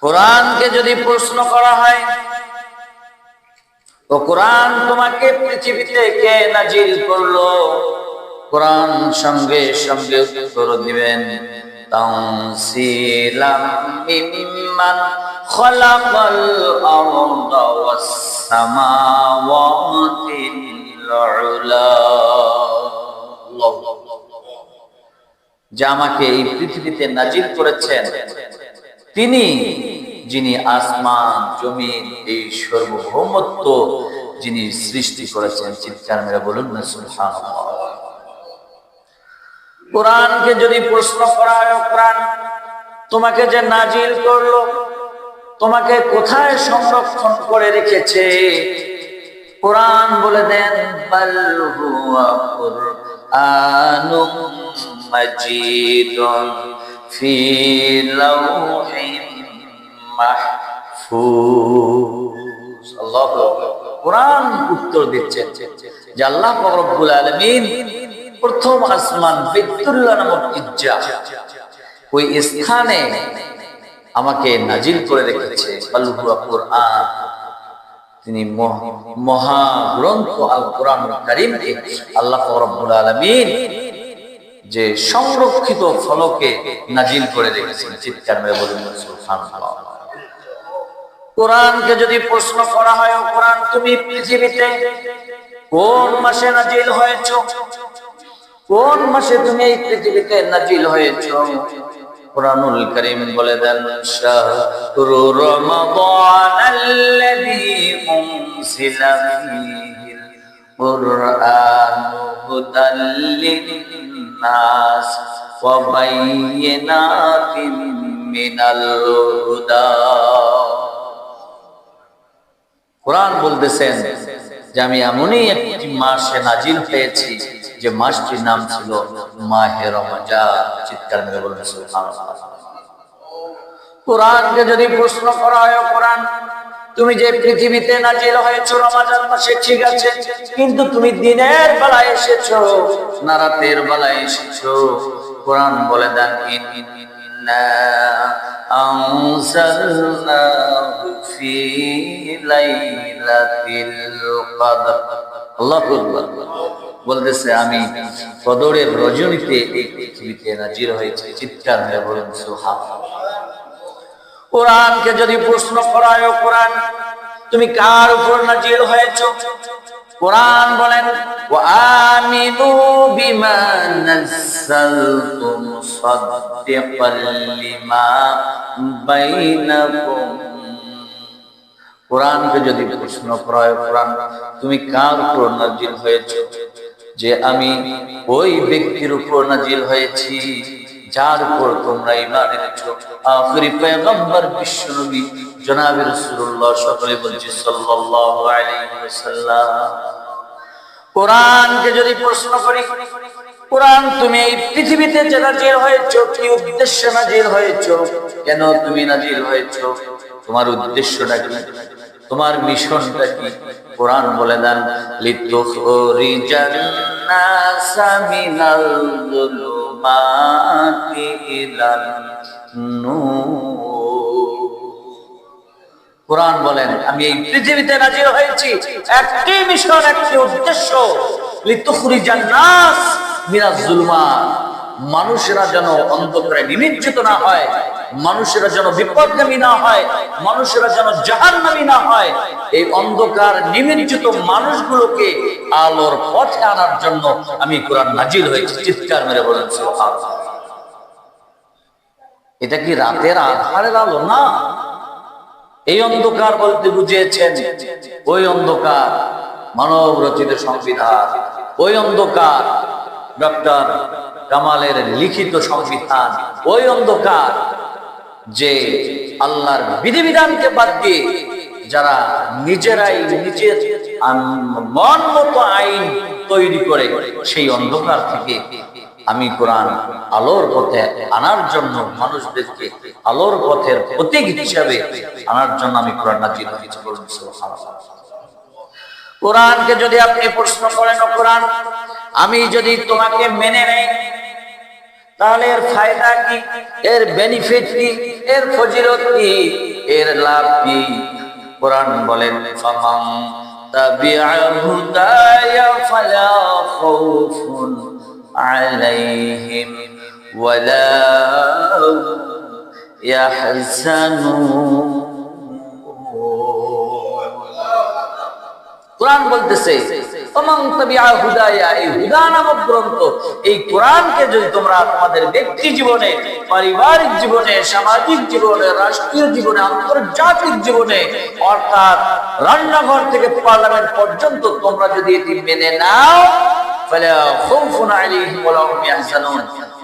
কোরআনকে যদি প্রশ্ন করা হয়, ও কোরআন তোমাকে পৃথিবীতে কে নাজিল করলো, কোরআন সঙ্গে সঙ্গে উত্তর দিবেন তানসিলাম মিম্মান খালাকাল আরদা ওয়াস সামাওয়াতিল উলা। যে আমাকে এই পৃথিবীতে নাজিল করেছেন তিনি, যিনি আসমান জমিন এই সার্বভৌমত্ব যিনি সৃষ্টি করেছেন। চিৎকার মেরে বলুন না সুবহানাল্লাহ। কোরআনকে যদি প্রশ্ন করা হয়, কোরআন তোমাকে যে নাজিল করলো তোমাকে কোথায় সংরক্ষণ করে রেখেছে, কোরআন বলে দেন বাল হুয়া কুরআনুম মাজিদুন ফি লাওহিন মাহফুজ। আল্লাহু আকবার। কোরআন উত্তর দিচ্ছে যে আল্লাহ পাক রব্বুল আলামিন প্রথম আসমান বাইতুল্লাহ নামক ইজ্জা ওই স্থানে আমাকে নাজিল করে রেখেছে। বাল হুয়া কুরআন, তিনি মহাগ্রন্থ আল কোরআনুল কারীমকে আল্লাহ পাক রব্বুল আলামিন যে সংরক্ষিত ফলকে নাজিল করে রেখেছেন। চিৎকার মেরে বলুন সুবহানাল্লাহ। কোরআনকে যদি প্রশ্ন করা হয়, ও কোরআন তুমি পৃথিবীতে কোন মাসে নাজিল হয়েছো, কোন মাসে তুমি এই পৃথিবীতে নাজিল হয়েছো, কোরআনুল কারীম বলে দেন শাহরু রমাদানাল্লাযী উনজিলা ফীহিল কুরআনু হুদাল লিন-নাস ওয়া বায়্যিনাতিন মিনাল হুদা। কোরআন বলতেছেন যে আমি এমনই একটি মাসে নাজিল হয়েছি যে মাসটির নাম ছিল মাহে রমজান। চিৎকার মেরে বলুন সুবহানাল্লাহ। কোরআনকে যদি প্রশ্ন করা হয়, কোরআন তুমি যে পৃথিবীতে নাজিল হয়েছো রমজান মাসে, ঠিক আছে, কিন্তু তুমি দিনের বেলায় এসেছো না রাতের বেলায় এসেছো, কোরআন বলে দেন ইন্না আনজালনাহু ফি লাইলাতিল কদর। আল্লাহু আকবার। বলতেছে আমি কদরের রজনীতে এই পৃথিবীতে নাজিল হয়েছে। চিৎকার মেরে বলুন সুবহানাল্লাহ। কোরআনকে যদি প্রশ্ন করা হয়, কোরআন তুমি কার উপর নাজিল হয়েছো, কোরআন বলেন ওয়া আমিনু বিমা নাযালতু মুসাদ্দিকাল লিমা বাইনাকুম। কোরআনকে যদি প্রশ্ন করা হয়, কোরআন তুমি কার উপর নাজিল হয়েছো, যে আমি ওই ব্যক্তির উপর নাজিল হয়েছি যার উপর তোমরা ঈমান এনেছো। আখিরি পয়গম্বর বিশ্বনবী জনাব রাসূলুল্লাহ সকলে বলছি সাল্লাল্লাহু আলাইহি ওয়াসাল্লাম। কোরআনকে যদি প্রশ্ন করি, কোরআন তুমি এই পৃথিবীতে যে নাজিল হয়েছো কি উদ্দেশ্যে নাজিল হয়েছো, কেন তুমি নাজিল হয়েছো, তোমার উদ্দেশ্যটা কি, তোমার মিশনটা কি, কোরআন বলে দেন লিতুখরিজান নাসা মিনাল যুলুমাতি ইলান নূর। কোরআন বলেন আমি এই পৃথিবীতে নাজিল হয়েছি একটি মিশন, একটি উদ্দেশ্য, লিতুখরিজান নাস মিনাজ যুলুমাত, মানুষেরা যেন অন্ধকারে নিমজ্জিত না হয়, মানুষেরা যেন বিপদগামী না হয়, মানুষেরা যেন জাহান্নামী না হয়। এই অন্ধকার নিমজ্জিত মানুষগুলোকে আলোর পথে আনার জন্য আমি কোরআন নাজিল হয়েছি। চিৎকার মেরে বলেন সুবহানাল্লাহ। এটা কি রাতের আধারের আলো না, এই অন্ধকার বলতে বুঝিয়েছেন ওই অন্ধকার মানব রচিত সংবিধান, ওই অন্ধকার ডক্টর কামালের লিখিত সংবিধান, ওই অন্ধকার যে আল্লাহর বিধিবিধানকে বাদ দিয়ে যারা নিজেরাই নিজের মন মতো আইন তৈরি করে, সেই অন্ধকার থেকে আমি কোরআন আলোর পথে আনার জন্য, মানুষদেরকে আলোর পথের প্রতীক হিসাবে আনার জন্য আমি কোরআন নাজিল করেছি। বলুন সুবহানাল্লাহ। কোরআনকে যদি আপনি প্রশ্ন করেন, কোরআন আমি যদি তোমাকে মেনে নেই তাহলে এর ফায়দা কি, এর বেনিফিট কি, এর ফজিলত কি, এর লাভ কি? কোরআন বলেন ফামান তাবিআ হুদায়া ফালা খাউফুন আলাইহিম ওয়ালা ইয়াহজানুন। কোরআন বলতেছে ফামান তাবিআ হুদায়া, এই হুদা নামক গ্রন্থ, এই কোরআনকে যদি তোমরা তোমাদের ব্যক্তি জীবনে, পারিবারিক জীবনে, সামাজিক জীবনে, রাষ্ট্রীয় জীবনে, আন্তর্জাতিক জীবনে, অর্থাৎ রান্নাঘর থেকে পার্লামেন্ট পর্যন্ত তোমরা যদি এটি মেনে নাও, ফালা খাউফুন আলাইহিম ওয়ালা হুম ইয়াহজানুন,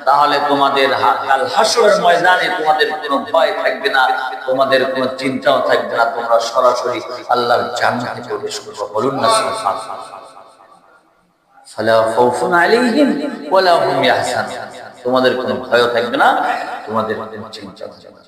তাহলে তোমাদের কাল হাসরের ময়দানে তোমাদের কোনো ভয় থাকবে না, তোমাদের কোনো চিন্তাও থাকবে না, তোমরা সরাসরি আল্লাহর জান্নাতে প্রবেশ করবে। বলুন না সুবহানাল্লাহ। ফালা খাউফুন আলাইহিম ওয়ালা হুম ইয়াহজানুন, তোমাদের কোনো ভয় থাকবে না, তোমাদের কোনো চিন্তা থাকবে না।